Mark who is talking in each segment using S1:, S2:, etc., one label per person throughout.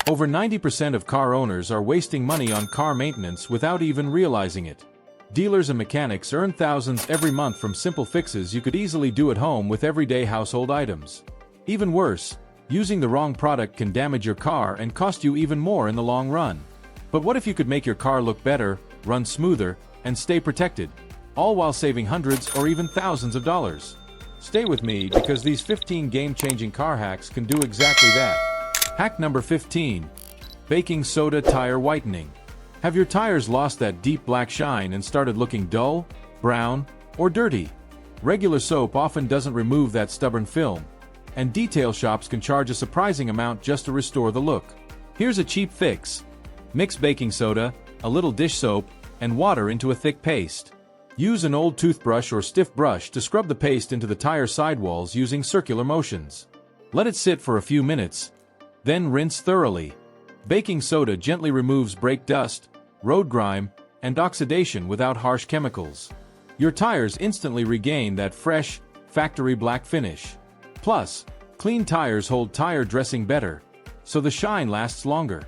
S1: Over 90% of car owners are wasting money on car maintenance without even realizing it. Dealers and mechanics earn thousands every month from simple fixes you could easily do at home with everyday household items. Even worse, using the wrong product can damage your car and cost you even more in the long run. But what if you could make your car look better, run smoother, and stay protected, all while saving hundreds or even thousands of dollars? Stay with me because these 15 game-changing car hacks can do exactly that. Hack number 15. Baking soda tire whitening. Have your tires lost that deep black shine and started looking dull, brown, or dirty? Regular soap often doesn't remove that stubborn film, and detail shops can charge a surprising amount just to restore the look. Here's a cheap fix. Mix baking soda, a little dish soap, and water into a thick paste. Use an old toothbrush or stiff brush to scrub the paste into the tire sidewalls using circular motions. Let it sit for a few minutes, then rinse thoroughly. Baking soda gently removes brake dust, road grime, and oxidation without harsh chemicals. Your tires instantly regain that fresh, factory black finish. Plus, clean tires hold tire dressing better, so the shine lasts longer.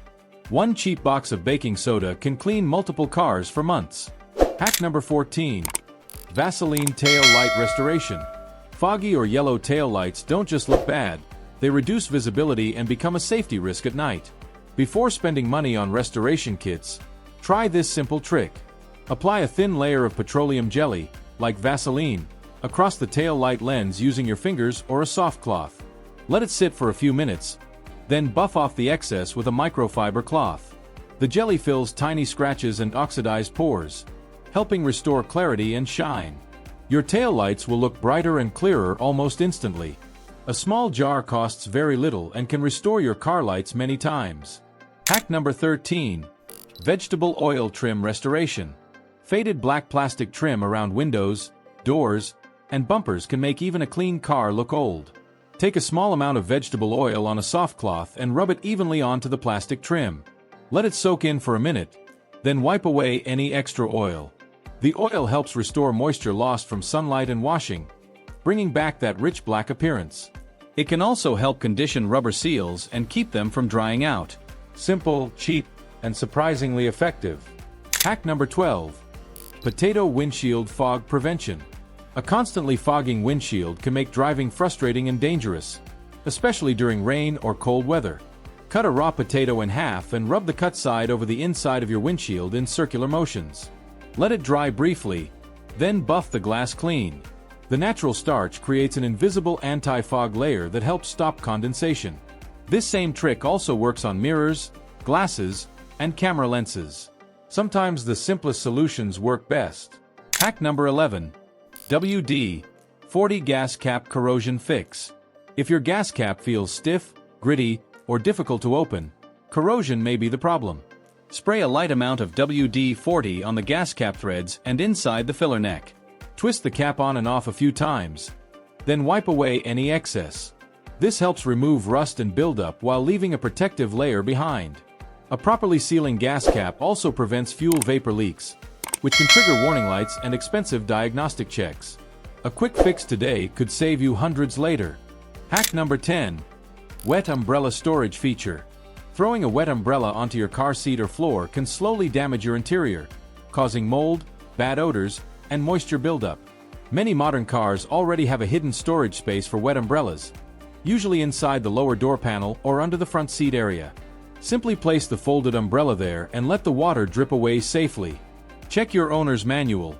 S1: One cheap box of baking soda can clean multiple cars for months. Hack number 14. Vaseline tail light restoration. Foggy or yellow tail lights don't just look bad, they reduce visibility and become a safety risk at night. Before spending money on restoration kits, try this simple trick. Apply a thin layer of petroleum jelly, like Vaseline, across the tail light lens using your fingers or a soft cloth. Let it sit for a few minutes, then buff off the excess with a microfiber cloth. The jelly fills tiny scratches and oxidized pores, helping restore clarity and shine. Your tail lights will look brighter and clearer almost instantly. A small jar costs very little and can restore your car lights many times. Hack number 13. Vegetable oil trim restoration. Faded black plastic trim around windows, doors, and bumpers can make even a clean car look old. Take a small amount of vegetable oil on a soft cloth and rub it evenly onto the plastic trim. Let it soak in for a minute, then wipe away any extra oil. The oil helps restore moisture lost from sunlight and washing, bringing back that rich black appearance. It can also help condition rubber seals and keep them from drying out. Simple, cheap, and surprisingly effective. Hack number 12. Potato windshield fog prevention. A constantly fogging windshield can make driving frustrating and dangerous, especially during rain or cold weather. Cut a raw potato in half and rub the cut side over the inside of your windshield in circular motions. Let it dry briefly, then buff the glass clean. The natural starch creates an invisible anti-fog layer that helps stop condensation. This same trick also works on mirrors, glasses, and camera lenses. Sometimes the simplest solutions work best. Hack number 11. WD-40 Gas Cap Corrosion Fix. If your gas cap feels stiff, gritty, or difficult to open, corrosion may be the problem. Spray a light amount of WD-40 on the gas cap threads and inside the filler neck. Twist the cap on and off a few times, then wipe away any excess. This helps remove rust and buildup while leaving a protective layer behind. A properly sealing gas cap also prevents fuel vapor leaks, which can trigger warning lights and expensive diagnostic checks. A quick fix today could save you hundreds later. Hack number 10. Wet umbrella storage feature. Throwing a wet umbrella onto your car seat or floor can slowly damage your interior, causing mold, bad odors, and moisture buildup. Many modern cars already have a hidden storage space for wet umbrellas, usually inside the lower door panel or under the front seat area. Simply place the folded umbrella there and let the water drip away safely. Check your owner's manual.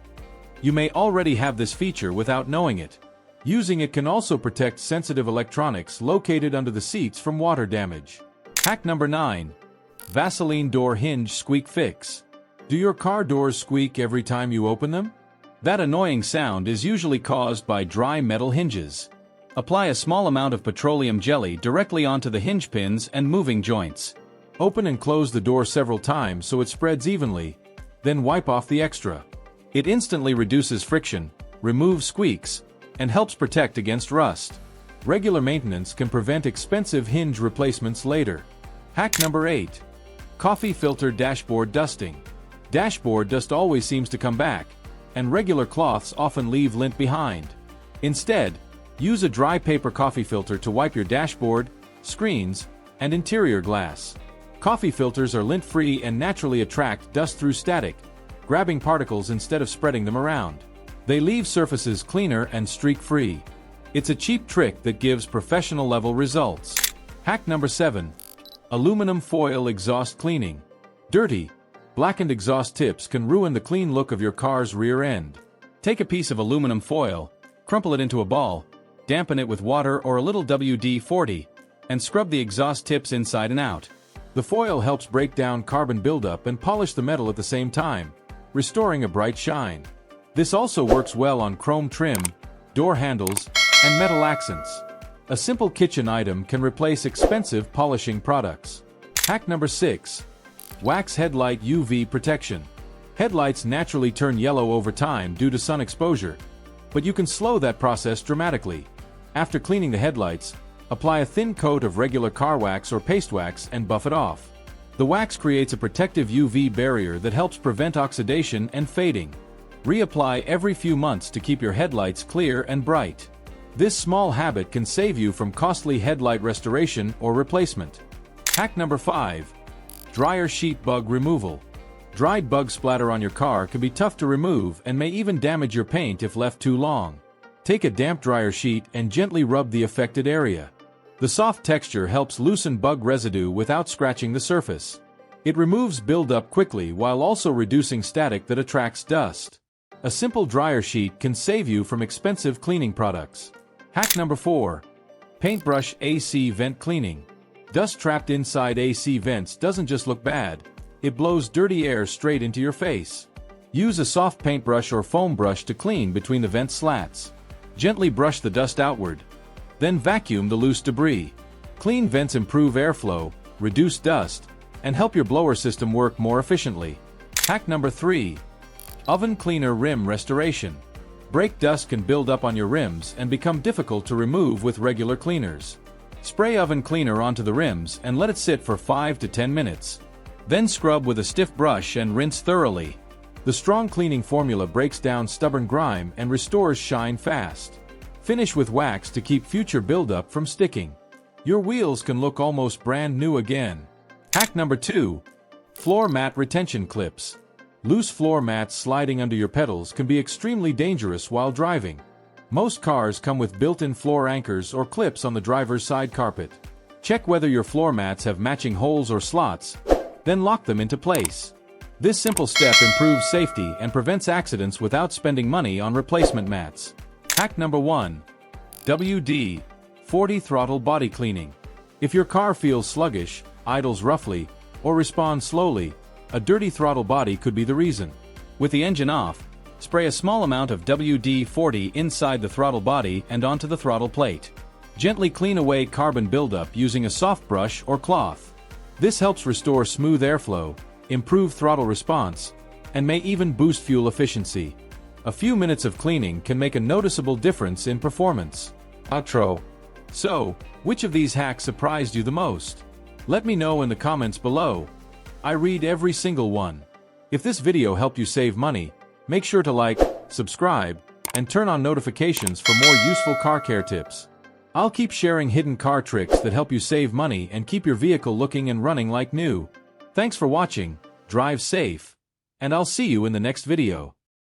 S1: You may already have this feature without knowing it. Using it can also protect sensitive electronics located under the seats from water damage. Hack number 9. Vaseline door hinge squeak fix. Do your car doors squeak every time you open them? That annoying sound is usually caused by dry metal hinges. Apply a small amount of petroleum jelly directly onto the hinge pins and moving joints. Open and close the door several times so it spreads evenly, then wipe off the extra. It instantly reduces friction, removes squeaks, and helps protect against rust. Regular maintenance can prevent expensive hinge replacements later. Hack number 8. Coffee filter dashboard dusting. Dashboard dust always seems to come back, and regular cloths often leave lint behind. Instead, use a dry paper coffee filter to wipe your dashboard, screens, and interior glass. Coffee filters are lint-free and naturally attract dust through static, grabbing particles instead of spreading them around. They leave surfaces cleaner and streak-free. It's a cheap trick that gives professional-level results. Hack number 7. Aluminum foil exhaust cleaning. Dirty, blackened exhaust tips can ruin the clean look of your car's rear end. Take a piece of aluminum foil, crumple it into a ball, dampen it with water or a little WD-40, and scrub the exhaust tips inside and out. The foil helps break down carbon buildup and polish the metal at the same time, restoring a bright shine. This also works well on chrome trim, door handles, and metal accents. A simple kitchen item can replace expensive polishing products. Hack number 6. Wax headlight UV protection. Headlights naturally turn yellow over time due to sun exposure, but you can slow that process dramatically. After cleaning the headlights, apply a thin coat of regular car wax or paste wax and buff it off. The wax creates a protective UV barrier that helps prevent oxidation and fading. Reapply every few months to keep your headlights clear and bright. This small habit can save you from costly headlight restoration or replacement. Hack number 5. Dryer sheet bug removal. Dried bug splatter on your car can be tough to remove and may even damage your paint if left too long. Take a damp dryer sheet and gently rub the affected area. The soft texture helps loosen bug residue without scratching the surface. It removes buildup quickly while also reducing static that attracts dust. A simple dryer sheet can save you from expensive cleaning products. Hack number 4. Paintbrush AC vent cleaning. Dust trapped inside AC vents doesn't just look bad, it blows dirty air straight into your face. Use a soft paintbrush or foam brush to clean between the vent slats. Gently brush the dust outward. Then vacuum the loose debris. Clean vents improve airflow, reduce dust, and help your blower system work more efficiently. Hack number 3. Oven cleaner rim restoration. Brake dust can build up on your rims and become difficult to remove with regular cleaners. Spray oven cleaner onto the rims and let it sit for 5 to 10 minutes. Then scrub with a stiff brush and rinse thoroughly. The strong cleaning formula breaks down stubborn grime and restores shine fast. Finish with wax to keep future buildup from sticking. Your wheels can look almost brand new again. Hack number 2. Floor mat retention clips. Loose floor mats sliding under your pedals can be extremely dangerous while driving. Most cars come with built-in floor anchors or clips on the driver's side carpet. Check whether your floor mats have matching holes or slots, then lock them into place. This simple step improves safety and prevents accidents without spending money on replacement mats. Hack number 1. WD-40 throttle body cleaning. If your car feels sluggish, idles roughly, or responds slowly, a dirty throttle body could be the reason. With the engine off, spray a small amount of WD-40 inside the throttle body and onto the throttle plate. Gently clean away carbon buildup using a soft brush or cloth. This helps restore smooth airflow, improve throttle response, and may even boost fuel efficiency. A few minutes of cleaning can make a noticeable difference in performance. Outro. So, which of these hacks surprised you the most? Let me know in the comments below. I read every single one. If this video helped you save money, make sure to like, subscribe, and turn on notifications for more useful car care tips. I'll keep sharing hidden car tricks that help you save money and keep your vehicle looking and running like new. Thanks for watching, drive safe, and I'll see you in the next video.